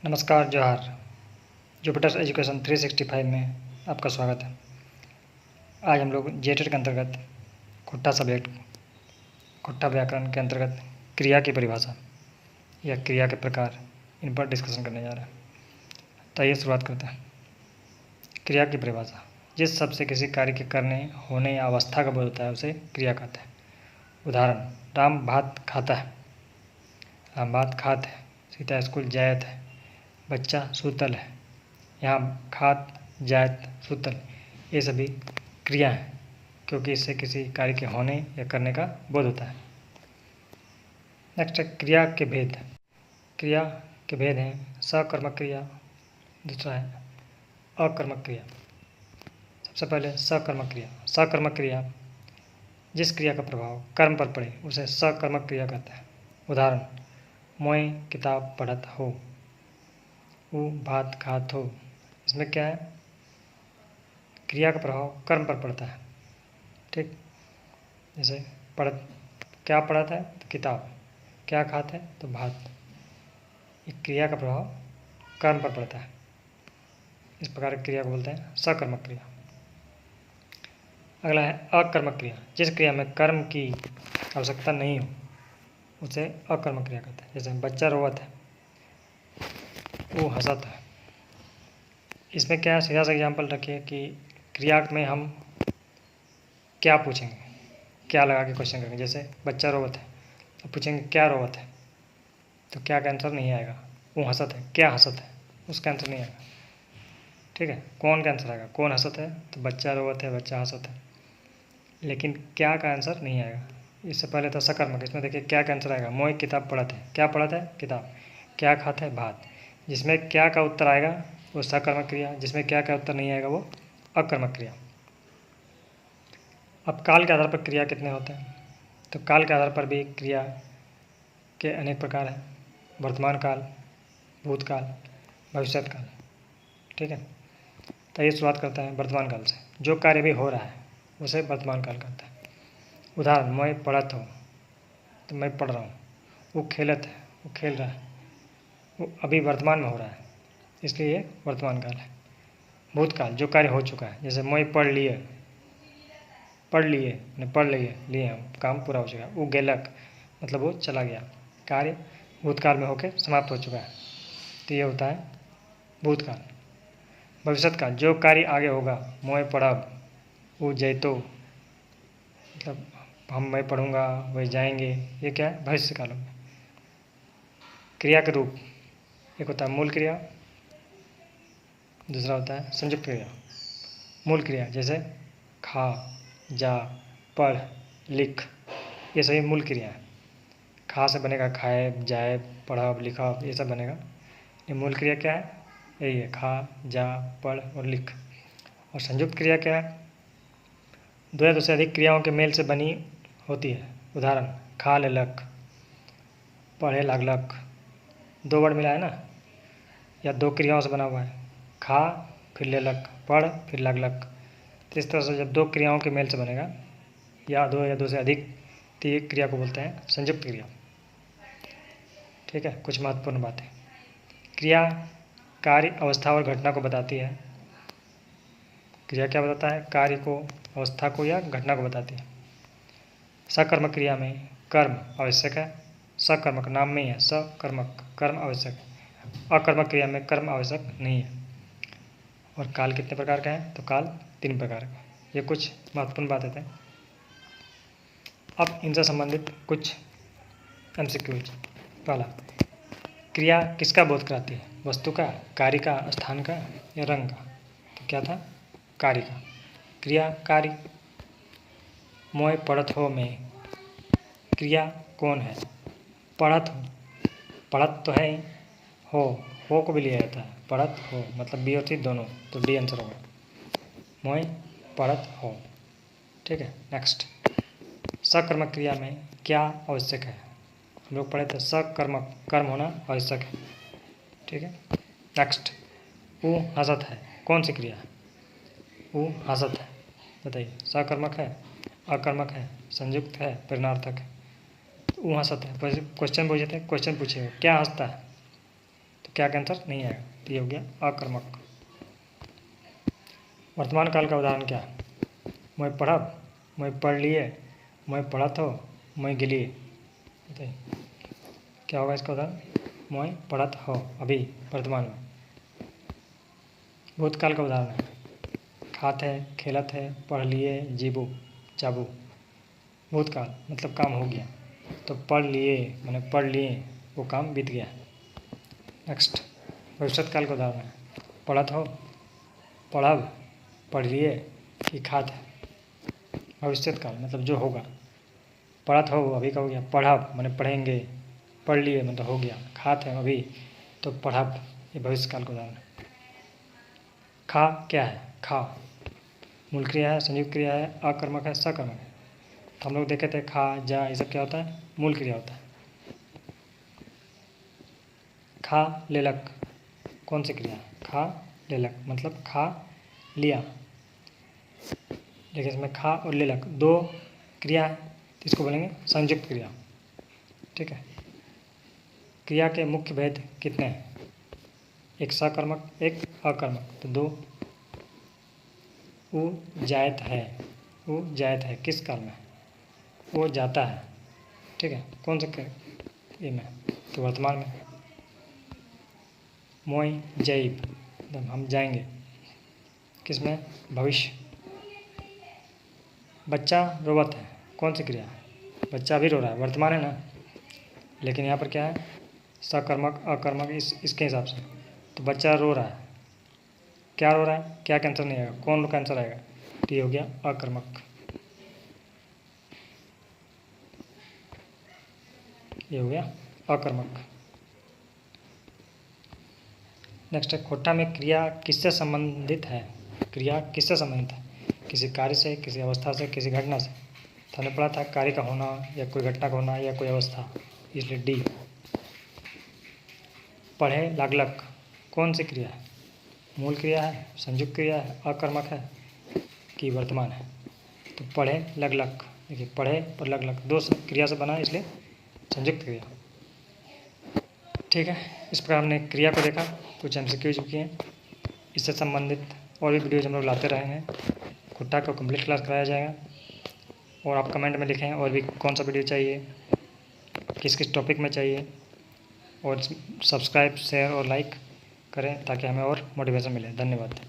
नमस्कार, जोहार। Jupiter education 365 में आपका स्वागत है। आज हम लोग जेटेड के अंतर्गत खुट्टा सब्जेक्ट, खुट्टा व्याकरण के अंतर्गत क्रिया की परिभाषा या क्रिया के प्रकार, इन पर डिस्कशन करने जा रहे हैं। तो आइए शुरुआत करते हैं। क्रिया की परिभाषा: जिस शब्द से किसी कार्य के करने, होने या अवस्था का बोध होता है उसे क्रिया कहते हैं। उदाहरण: राम भात खाता है, राम भात खात है। सीता स्कूल जायत है, बच्चा सूतल है। यहाँ खात, जायत, सूतल ये सभी क्रिया हैं, क्योंकि इससे किसी कार्य के होने या करने का बोध होता है। नेक्स्ट है क्रिया के भेद। क्रिया के भेद हैं सकर्मक क्रिया, दूसरा है अकर्मक क्रिया। सबसे पहले सकर्मक क्रिया। सकर्मक क्रिया जिस क्रिया का प्रभाव कर्म पर पड़े उसे सकर्मक क्रिया कहते हैं। उदाहरण: मोए किताब पढ़त हो, वो भात खात हो। इसमें क्या है? क्रिया का प्रभाव कर्म पर पड़ता है। ठीक, जैसे पढ़त, क्या पढ़त है तो किताब, क्या खात है तो भात। ये क्रिया का प्रभाव कर्म पर पड़ता है। इस प्रकार की क्रिया को बोलते हैं सकर्मक क्रिया। अगला है अकर्मक क्रिया। जिस क्रिया में कर्म की आवश्यकता नहीं हो उसे अकर्मक क्रिया कहते हैं। जैसे बच्चा रोवत है, वो हंसत है। इसमें क्या सीधा सा एग्जाम्पल रखिए कि क्रिया में हम क्या पूछेंगे, क्या लगा के क्वेश्चन करेंगे। जैसे बच्चा रोवत है तो पूछेंगे क्या रोवत है, तो क्या का आंसर नहीं आएगा। वो हंसत है, क्या हंसत है, उसका आंसर नहीं आएगा। ठीक है, कौन का आंसर आएगा? कौन हंसत है तो बच्चा रोवत है, बच्चा हंसत है। लेकिन क्या का आंसर नहीं आएगा। इससे पहले था सकर्मक। इसमें देखिए क्या का आंसर आएगा। मोए किताब पढ़त है, क्या पढ़त है? किताब। क्या खाते है? भात। जिसमें क्या का उत्तर आएगा वो सकर्मक क्रिया, जिसमें क्या का उत्तर नहीं आएगा वो अकर्मक क्रिया। अब काल के आधार पर क्रिया कितने होते हैं? तो काल के आधार पर भी क्रिया के अनेक प्रकार हैं। वर्तमान काल, भूतकाल, भविष्यत काल। ठीक है, तो ये शुरुआत करते हैं वर्तमान काल से। जो कार्य भी हो रहा है उसे वर्तमान काल कहते हैं। उदाहरण: मैं पढ़त हूँ तो मैं पढ़ रहा हूँ। वो खेलत है, वो खेल रहा है। वो अभी वर्तमान में हो रहा है, इसलिए ये वर्तमान काल है। भूतकाल, जो कार्य हो चुका है। जैसे मैं पढ़ लिए, पढ़ लिए लिए हम, काम पूरा हो चुका है। वो गेलक, मतलब वो चला गया, कार्य भूतकाल में होकर समाप्त हो चुका है। तो ये होता है भूतकाल। भविष्यत काल, जो कार्य आगे होगा। मोए पढ़ब, वो जैतो, मतलब मैं पढ़ूंगा, वही जाएंगे। ये क्या है? भविष्य काल हो गया। क्रिया के रूप: एक होता है मूल क्रिया, दूसरा होता है संयुक्त क्रिया। मूल क्रिया जैसे खा, जा, पढ़, लिख, ये सभी मूल क्रिया है। खा से बनेगा खाए, जाए, पढ़ब, लिखब, ये सब बनेगा। ये मूल क्रिया क्या है? यही है, खा, जा, पढ़ और लिख। और संयुक्त क्रिया क्या है? दो या दो से अधिक क्रियाओं के मेल से बनी होती है। उदाहरण: खा लेलक, पढ़े लागलक। दो वर्ड मिला है ना, या दो क्रियाओं से बना हुआ है। खा फिर लेलक, पढ़ फिर लागलक। तो इस तरह से जब दो क्रियाओं के मेल से बनेगा या दो से अधिक, तो ये क्रिया को बोलते हैं संयुक्त क्रिया। ठीक है, कुछ महत्वपूर्ण बातें। क्रिया कार्य, अवस्था और घटना को बताती है। क्रिया क्या बताता है? कार्य को, अवस्था को या घटना को बताती है। सकर्मक क्रिया में कर्म आवश्यक है। सकर्मक नाम में ही है, सकर्मक, कर्म आवश्यक है। अकर्मक क्रिया में कर्म आवश्यक नहीं है। और काल कितने प्रकार का है? तो काल 3 प्रकार का। ये कुछ महत्वपूर्ण बातें थे। अब इनसे संबंधित कुछ MCQs। पहला, क्रिया किसका बोध कराती है? वस्तु का, कार्य का, स्थान का या रंग का? तो क्या था? कार्य का। क्रिया कार्य। मोए पढ़त हो में, क्रिया कौन है? पढ़त हो, पढ़त तो है ही, हो को भी लिया जाता है। पढ़त हो मतलब बी और सी दोनों, तो डी आंसर होगा। मोए पढ़त हो। ठीक है, नेक्स्ट, सकर्मक क्रिया में क्या आवश्यक है? हम लोग पढ़े थे सकर्मक, कर्म होना आवश्यक है। ठीक है, नेक्स्ट, वो हंसत है, कौन सी क्रिया है? वो हंसत है, बताइए। सकर्मक है, अकर्मक है, संयुक्त है, प्रेरणार्थक है। वो हंसत है, क्वेश्चन पूछे थे, क्वेश्चन पूछे क्या हंसता है? तो क्या का आंसर नहीं आएगा, तो ये हो गया अकर्मक। वर्तमान काल का उदाहरण क्या है? मैं पढ़ब, मैं पढ़ लिए, मैं पढ़त हो, मैं गिली। बताइए क्या होगा इसका उदाहरण? मैं पढ़त हो अभी वर्तमान में। भूतकाल का उदाहरण है खात है, खेलत है, पढ़ लिए, जीबू, चाबू। भूतकाल मतलब काम हो गया, तो पढ़ लिए मैंने पढ़ लिए, वो काम बीत गया। नेक्स्ट भविष्यत काल का उदाहरण है पढ़त हो, पढ़ब, पढ़ लिए कि खात है। भविष्यत काल मतलब जो होगा। पढ़त हो अभी का हो गया, पढ़ब मैंने पढ़ेंगे, पढ़ लिए मतलब हो गया, खात है अभी तो पढ़ब, ये भविष्य काल का उदाहरण है। खा क्या है? खा मूल क्रिया है, संयुक्त क्रिया है, अकर्मक है, सकर्मक है। तो हम लोग देखे थे खा, जा, ये सब क्या होता है? मूल क्रिया होता है। खा लेलक कौन सी क्रिया है? खा लेलक मतलब खा लिया, लेकिन इसमें खा और लेलक दो क्रिया है, तो इसको बोलेंगे संयुक्त क्रिया। ठीक है। क्रिया के मुख्य भेद कितने हैं? एक सकर्मक, एक अकर्मक, तो दो। वो जायत है, वो जायत है किस काल में? वो जाता है। ठीक है, कौन से ये में? तो वर्तमान में। मोई जैब मतलब हम जाएंगे, किस में? भविष्य। बच्चा रोवत है कौन सी क्रिया है? बच्चा भी रो रहा है, वर्तमान है ना, लेकिन यहाँ पर क्या है? सकर्मक अकर्मक इसके हिसाब से। तो बच्चा रो रहा है, क्या रो रहा है? क्या का आंसर नहीं आएगा, कौन का आंसर आएगा? तो ये हो गया अकर्मक, ये हो गया अकर्मक। नेक्स्ट है खोटा में क्रिया किससे संबंधित है? क्रिया किससे संबंधित है? किसी कार्य से, किसी अवस्था से, किसी घटना से। तो हमने पढ़ा था कार्य का होना या कोई घटना का होना या कोई अवस्था, इसलिए डी। पढ़े लागलक कौन सी क्रिया है? मूल क्रिया है, संयुक्त क्रिया है, अकर्मक है कि वर्तमान है? तो पढ़े लगलक, देखिए पढ़े और लगलक दो क्रिया से बना, इसलिए संयुक्त क्रिया। ठीक है, इस प्रकार हमने क्रिया को देखा, कुछ MCQs किए हैं। इससे संबंधित और भी वीडियोज हम लोग लाते रहेंगे। खुट्टा को कंप्लीट क्लास कराया जाएगा, और आप कमेंट में लिखें और भी कौन सा वीडियो चाहिए, किस किस टॉपिक में चाहिए, और सब्सक्राइब, शेयर और लाइक करें ताकि हमें और मोटिवेशन मिले। धन्यवाद।